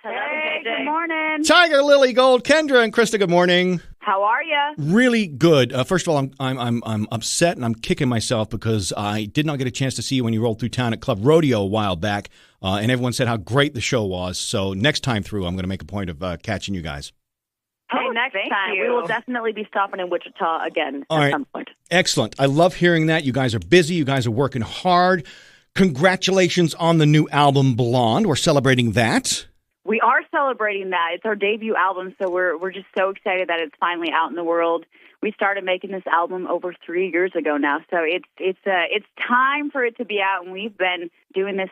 Hey, good morning. Tigirlily Gold, Kendra and Krista, good morning. How are you? Really good. First of all, I'm upset and I'm kicking myself because I did not get a chance to see you when you rolled through town at Club Rodeo a while back, and everyone said how great the show was. So next time through, I'm going to make a point of catching you guys. Hey, next time. We will definitely be stopping in Wichita again at some point. Excellent. I love hearing that. You guys are busy. You guys are working hard. Congratulations on the new album, Blonde. We're celebrating that. We are celebrating that. It's our debut album, so we're just so excited that it's finally out in the world. We started making this album over 3 years ago now, so it's time for it to be out. And we've been doing this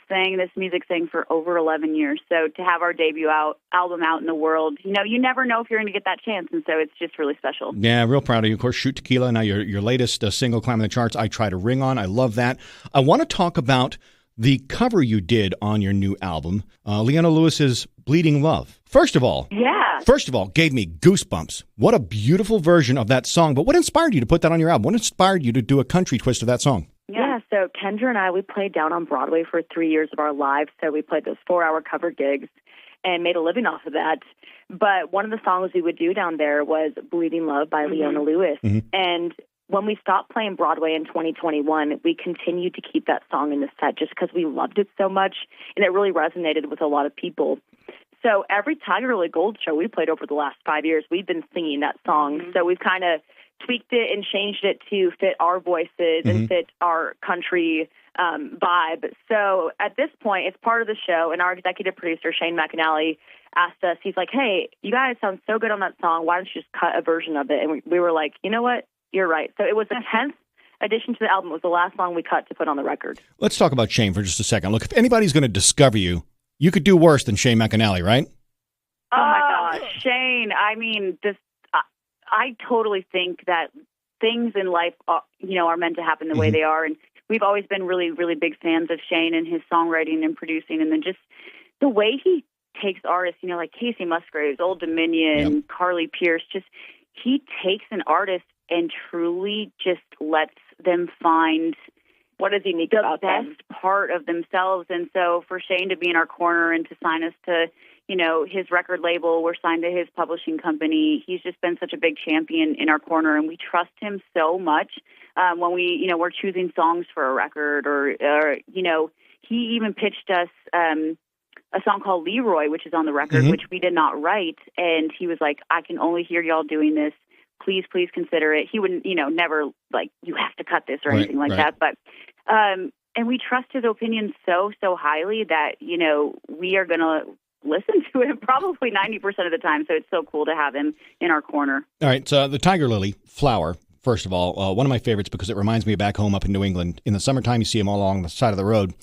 music thing, for over 11 years. So to have our debut album out in the world, you never know if you're going to get that chance, and so it's just really special. Yeah, real proud of you. Of course, Shoot Tequila. Now your latest single climbing the charts. I Try to Ring On. I love that. I want to talk about the cover you did on your new album, Leona Lewis's Bleeding Love. First of all, gave me goosebumps. What a beautiful version of that song. But what inspired you to put that on your album? What inspired you to do a country twist of that song? Yeah, so Kendra and I, we played down on Broadway for 3 years of our lives. So we played those 4-hour cover gigs and made a living off of that. But one of the songs we would do down there was Bleeding Love by Leona Lewis. Mm-hmm. And when we stopped playing Broadway in 2021, we continued to keep that song in the set just because we loved it so much, and it really resonated with a lot of people. So every Tigirlily Gold show we played over the last 5 years, we've been singing that song. Mm-hmm. So we've kind of tweaked it and changed it to fit our voices and fit our country vibe. So at this point, it's part of the show, and our executive producer, Shane McAnally, asked us, he's like, hey, you guys sound so good on that song. Why don't you just cut a version of it? And we were like, you know what? You're right. So it was the 10th addition to the album. It was the last song we cut to put on the record. Let's talk about Shane for just a second. Look, if anybody's going to discover you, you could do worse than Shane McAnally, right? Oh, my gosh. Shane, I mean, I totally think that things in life, are meant to happen the way they are. And we've always been really, really big fans of Shane and his songwriting and producing. And then just the way he takes artists, like Casey Musgraves, Old Dominion, Carly Pierce, he takes an artist and truly just lets them find what is unique about them, the best part of themselves. And so for Shane to be in our corner and to sign us to, his record label, we're signed to his publishing company. He's just been such a big champion in our corner, and we trust him so much when we're choosing songs for a record or he even pitched us a song called Leroy, which is on the record, which we did not write. And he was like, I can only hear y'all doing this. Please consider it. He wouldn't, never like, you have to cut this or anything like that. But, and we trust his opinion so highly that, we are going to listen to it probably 90% of the time. So it's so cool to have him in our corner. All right. So the Tigirlily flower, first of all, one of my favorites because it reminds me of back home up in New England. In the summertime, you see them all along the side of the road.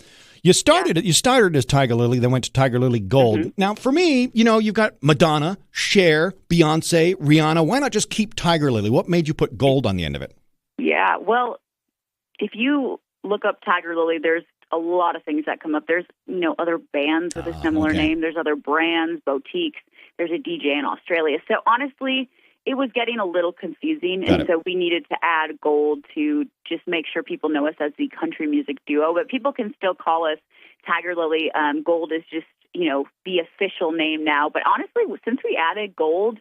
You started as Tigirlily, then went to Tigirlily Gold. Mm-hmm. Now, for me, you've got Madonna, Cher, Beyonce, Rihanna. Why not just keep Tigirlily? What made you put gold on the end of it? Yeah, well, if you look up Tigirlily, there's a lot of things that come up. There's, other bands with a similar name. There's other brands, boutiques. There's a DJ in Australia. So honestly, it was getting a little confusing, so we needed to add gold to just make sure people know us as the country music duo. But people can still call us Tigirlily. Gold is just, the official name now. But honestly, since we added gold,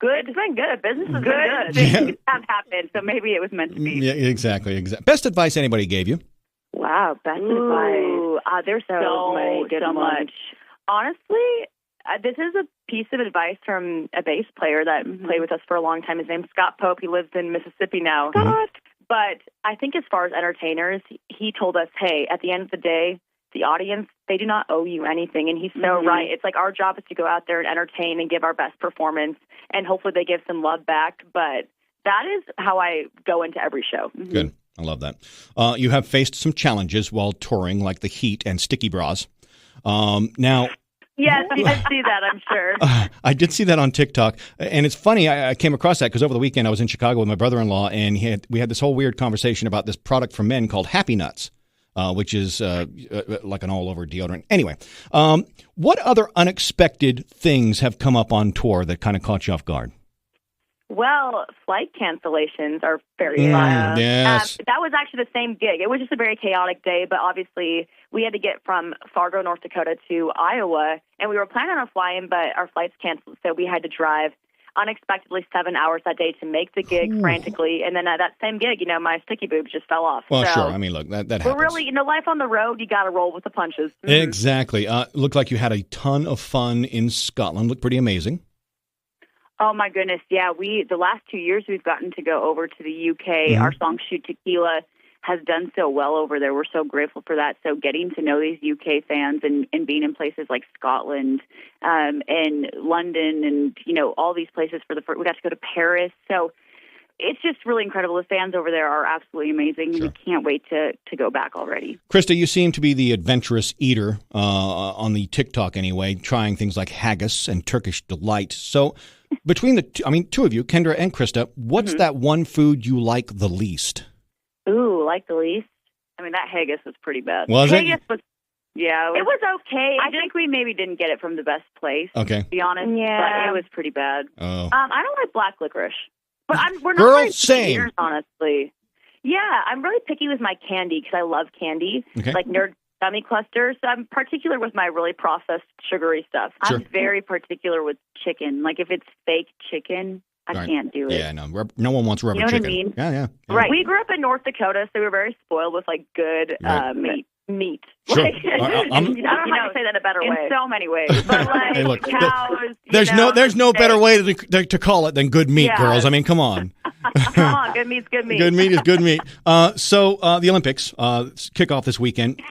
good. It's been good. Business has been good. Things have happened, so maybe it was meant to be. Yeah, exactly. Best advice anybody gave you? Wow, best advice. There's so much. Honestly, this is a piece of advice from a bass player that played with us for a long time. His name's Scott Pope. He lives in Mississippi now. But I think as far as entertainers, he told us, hey, at the end of the day, the audience, they do not owe you anything. And he's so right. It's like our job is to go out there and entertain and give our best performance, and hopefully they give some love back. But that is how I go into every show. Good. I love that. You have faced some challenges while touring, like the heat and sticky bras. Now... Yes, you did see that, I'm sure. I did see that on TikTok. And it's funny, I came across that because over the weekend I was in Chicago with my brother-in-law, and we had this whole weird conversation about this product for men called Happy Nuts, which is like an all-over deodorant. Anyway, what other unexpected things have come up on tour that kind of caught you off guard? Well, flight cancellations are very fun. Yes. That was actually the same gig. It was just a very chaotic day, but obviously we had to get from Fargo, North Dakota to Iowa, and we were planning on flying, but our flights canceled, so we had to drive unexpectedly 7 hours that day to make the gig frantically. And then that same gig, my sticky boobs just fell off. Well, so sure. I mean, look, that happens. we're really, life on the road, you got to roll with the punches. Exactly. Looked like you had a ton of fun in Scotland. Looked pretty amazing. Oh my goodness, yeah. The last 2 years we've gotten to go over to the UK. Our song "Shoot Tequila" has done so well over there. We're so grateful for that. So getting to know these UK fans and being in places like Scotland and London and all these places for the first, we got to go to Paris. So it's just really incredible. The fans over there are absolutely amazing. Sure. We can't wait to go back already. Krista, you seem to be the adventurous eater on the TikTok anyway, trying things like haggis and Turkish delight. So between the two of you, Kendra and Krista, what's that one food you like the least? Ooh, like the least? I mean, that haggis was pretty bad. Was it? Haggis was, yeah. It was okay. I think we maybe didn't get it from the best place, to be honest. Yeah. But it was pretty bad. Oh. I don't like black licorice. But we're not Girl, very same. eaters, honestly. Yeah, I'm really picky with my candy because I love candy, like Nerd Gummy Clusters. So I'm particular with my really processed, sugary stuff. Sure. I'm very particular with chicken. Like if it's fake chicken, I can't do it. Yeah, no one wants rubber chicken. What I mean? Yeah. Right. We grew up in North Dakota, so we were very spoiled with like good meat. Sure. Like, I don't know how to say that in a better way. In so many ways. But like hey, look, cows. There's no better way to call it than good meat, girls. I mean, come on. Come on, good meat's good meat. Good meat is good meat. So the Olympics kick off this weekend.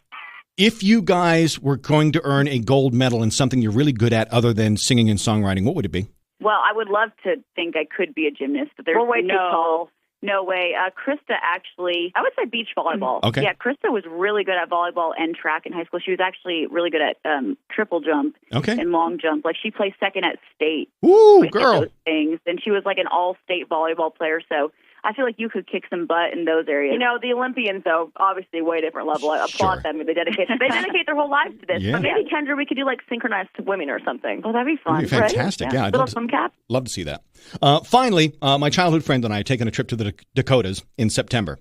If you guys were going to earn a gold medal in something you're really good at other than singing and songwriting, what would it be? Well, I would love to think I could be a gymnast, but there's no way. Krista actually, I would say beach volleyball. Okay. Yeah, Krista was really good at volleyball and track in high school. She was actually really good at triple jump and long jump. Like she placed second at state. Ooh, girl. Those things. And she was like an all-state volleyball player. So I feel like you could kick some butt in those areas. The Olympians, though, obviously way different level. I applaud them. They dedicate their whole lives to this. Yeah. But maybe, Kendra, we could do like synchronized swimming or something. Oh, that'd be fun. That'd be fantastic. Right? Yeah, Little swim cap. Love to see that. Finally, my childhood friend and I have taken a trip to the Dakotas in September.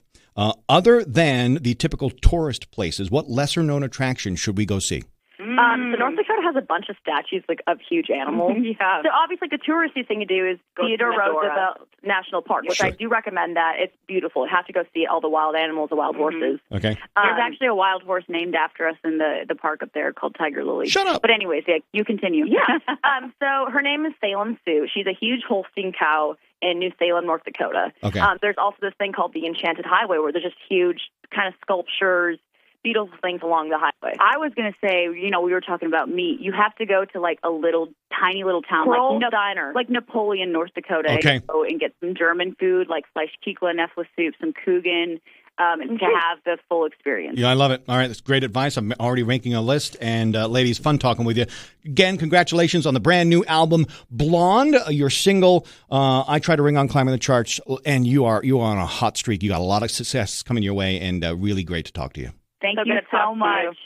Other than the typical tourist places, what lesser-known attractions should we go see? So North Dakota has a bunch of statues of huge animals. Yeah. So obviously the touristy thing to do is Theodore Roosevelt National Park, which I do recommend that. It's beautiful. You have to go see all the wild animals, the wild horses. Okay. There's actually a wild horse named after us in the park up there called Tigirlily. Shut up. But anyways, you continue. Yeah. So her name is Salem Sue. She's a huge Holstein cow in New Salem, North Dakota. Okay. There's also this thing called the Enchanted Highway where there's just huge kind of sculptures, beautiful things along the highway. I was going to say, we were talking about meat. You have to go to like a tiny little town, Diner, like Napoleon, North Dakota, and go and get some German food, like sliced kikla, nefla soup, some Coogan, and to have the full experience. Yeah, I love it. All right, that's great advice. I'm already ranking a list. And ladies, fun talking with you. Again, congratulations on the brand new album, Blonde, your single. I Try to Ring on Climbing the Charts, and you are on a hot streak. You got a lot of success coming your way, and really great to talk to you. Thank you so much.